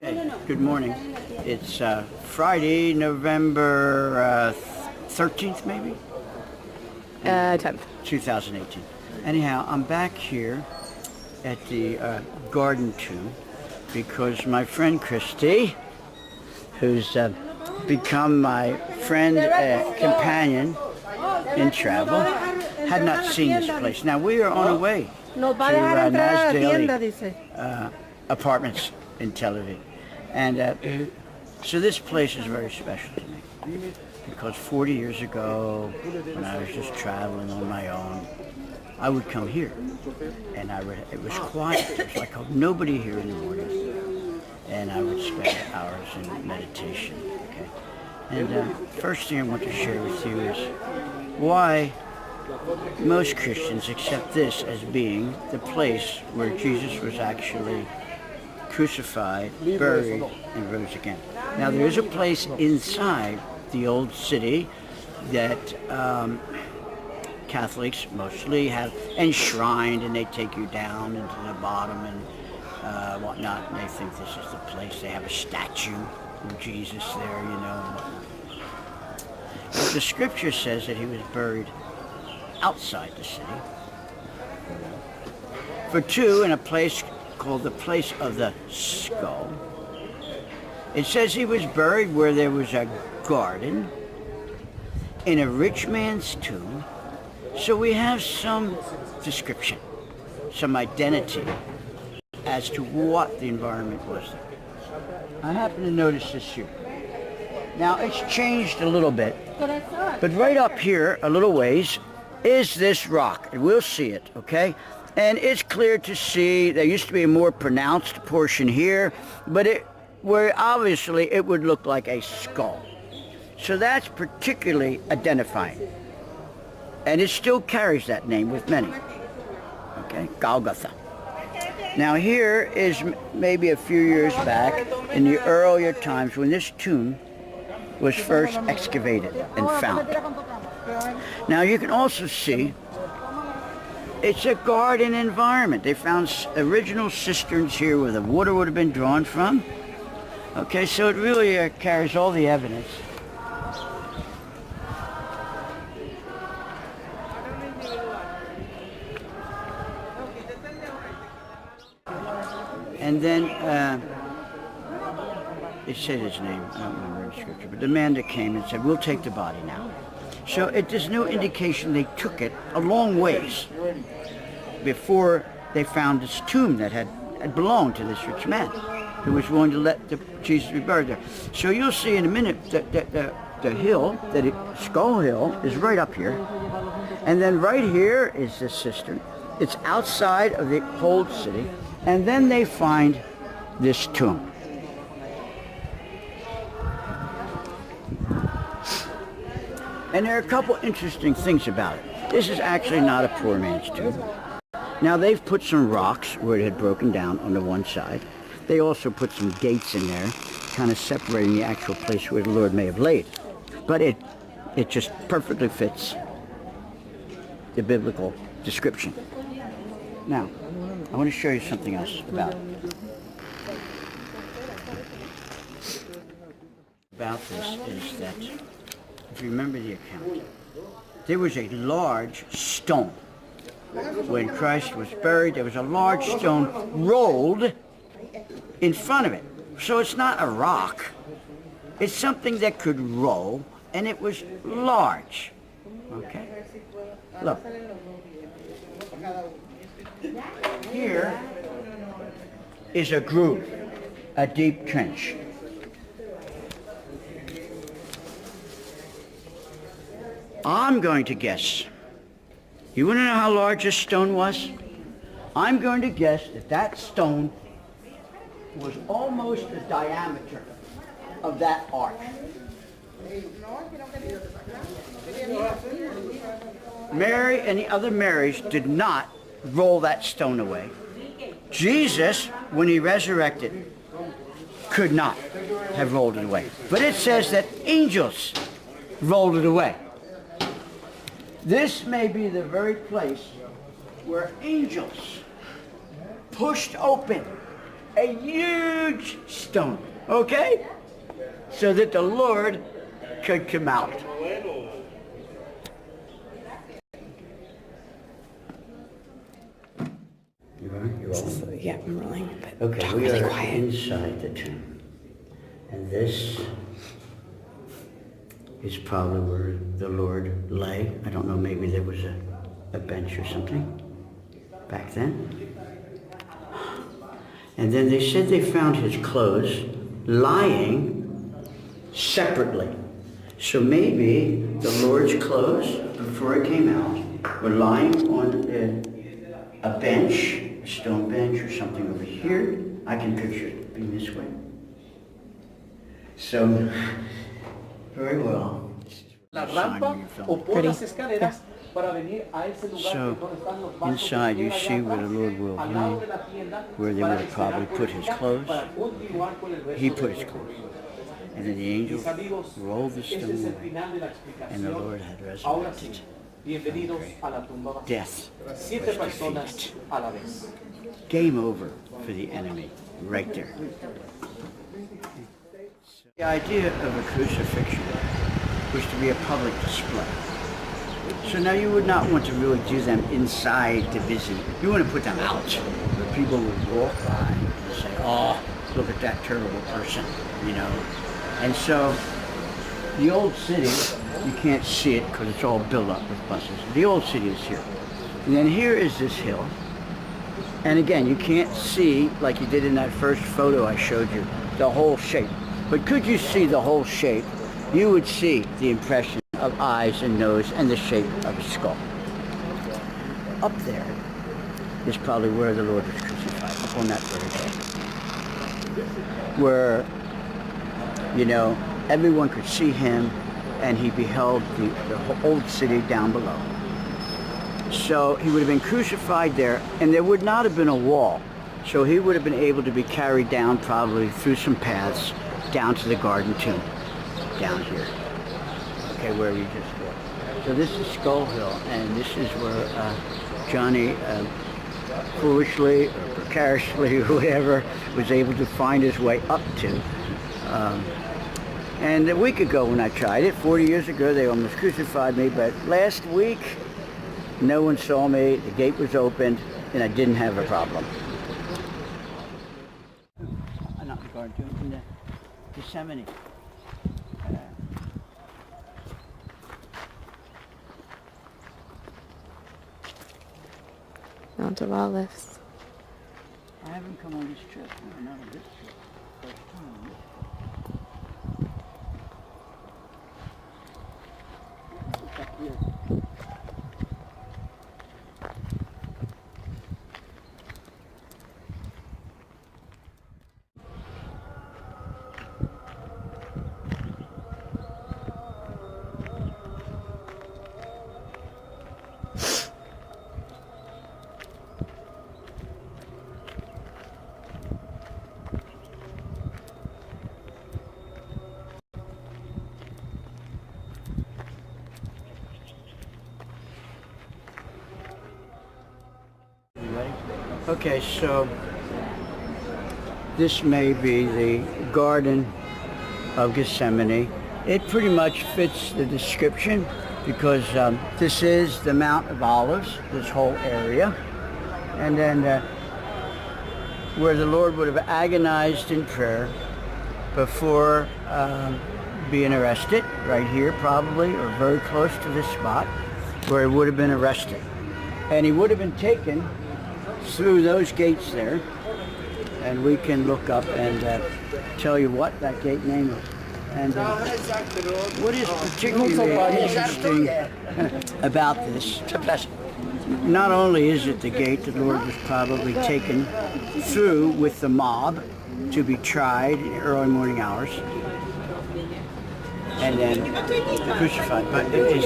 Hey, good morning. It's Friday, November 13th, maybe? 10th. 2018. Anyhow, I'm back here at the Garden Tomb because my friend Christy, who's become my friend, companion in travel, had not seen this place. Now, we are on our way to Nasdale apartments in Tel Aviv. And so this place is very special to me because 40 years ago, when I was just traveling on my own, I would come here, and it was quiet. It was like nobody here in the morning, and I would spend hours in meditation. Okay, and first thing I want to share with you is why most Christians accept this as being the place where Jesus was actually crucified, buried, and rose again. Now there is a place inside the old city that Catholics mostly have enshrined, and they take you down into the bottom and whatnot, and they think this is the place. They have a statue of Jesus there, and whatnot. But the scripture says that he was buried outside the city. For two, in a place called the place of the skull. It says he was buried where there was a garden in a rich man's tomb. So we have some description, some identity as to what the environment was there. I happen to notice this here. Now it's changed a little bit, but right up here, a little ways, is this rock, and we'll see it, okay? And it's clear to see there used to be a more pronounced portion here, but where obviously it would look like a skull. So that's particularly identifying. And it still carries that name with many. Okay, Golgotha. Now here is maybe a few years back in the earlier times when this tomb was first excavated and found. Now you can also see it's a garden environment. They found original cisterns here where the water would have been drawn from. Okay, so it really carries all the evidence. And then it said his name, I don't remember in the scripture, but the man that came and said, we'll take the body now. So there's no indication they took it a long ways before they found this tomb that had belonged to this rich man who was willing to let Jesus be buried there. So you'll see in a minute that the hill, Skull Hill, is right up here. And then right here is this cistern. It's outside of the old city. And then they find this tomb. And there are a couple interesting things about it. This is actually not a poor man's tomb. Now they've put some rocks where it had broken down on the one side. They also put some gates in there, kind of separating the actual place where the Lord may have laid. But it just perfectly fits the biblical description. Now, I want to show you something else about it. About this is that, if you remember the account, there was a large stone. When Christ was buried, there was a large stone rolled in front of it. So it's not a rock. It's something that could roll, and it was large. Okay? Look. Here is a groove, a deep trench. I'm going to guess. You want to know how large this stone was? I'm going to guess that stone was almost the diameter of that arch. Mary and the other Marys did not roll that stone away. Jesus, when he resurrected, could not have rolled it away. But it says that angels rolled it away. This may be the very place where angels pushed open a huge stone, okay? So that the Lord could come out. You all? Yeah, I'm rolling. But Okay, talk we really are quiet. inside the tomb. And this is probably where the Lord lay. I don't know, maybe there was a bench or something back then. And then they said they found his clothes lying separately. So maybe the Lord's clothes, before he came out, were lying on a bench, a stone bench or something over here. I can picture it being this way. So, very well. La rampa o por las escaleras para venir a ese lugar So, donde están los bancos inside you allá see where the atrás, Lord will al lado be, de la tienda, where they para would have probably esperar put por his ella, clothes. para continuar con el resto He del put his recorrido. clothes. And then the angel Mis amigos, rolled the este es stone el away. final de la And the explicación. Lord had Ahora sí, resurrected bienvenidos a la tumba vacía. death. 7 personas a la vez. Game over for the enemy, right there. The idea of a crucifixion was to be a public display. So now you would not want to really do them inside the busy. You want to put them out where people would walk by and say, oh, look at that terrible person, you know. And so the old city, you can't see it because it's all built up with buses. The old city is here. And then here is this hill. And again, you can't see, like you did in that first photo I showed you, the whole shape. But could you see the whole shape? You would see the impression of eyes and nose and the shape of a skull. Up there is probably where the Lord was crucified, up on that very hill. Where, you know, everyone could see him and he beheld the old city down below. So he would have been crucified there, and there would not have been a wall. So he would have been able to be carried down probably through some paths down to the garden tomb, down here. Okay, where we just walked. So this is Skull Hill, and this is where Johnny foolishly or precariously or whatever was able to find his way up to. And a week ago when I tried it, 40 years ago, they almost crucified me, but last week, no one saw me, the gate was opened, and I didn't have a problem. Not the garden tomb, in the Gethsemane. Mount of Olives. I haven't come on this trip, no, not on this trip. First time on this trip. It's up here. Okay, so this may be the Garden of Gethsemane. It pretty much fits the description because this is the Mount of Olives, this whole area. And then where the Lord would have agonized in prayer before being arrested, right here probably, or very close to this spot where he would have been arrested. And he would have been taken through those gates there, and we can look up and tell you what that gate name is. And what is particularly interesting about this, not only is it the gate the Lord was probably taken through with the mob to be tried in the early morning hours and then crucified, but it is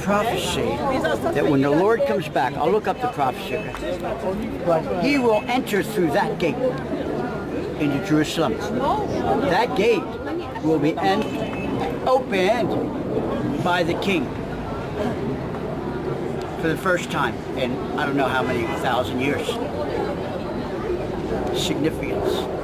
prophecy that when the Lord comes back, I'll look up the prophecy, but he will enter through that gate into Jerusalem. That gate will be opened by the king for the first time in I don't know how many thousand years. significance.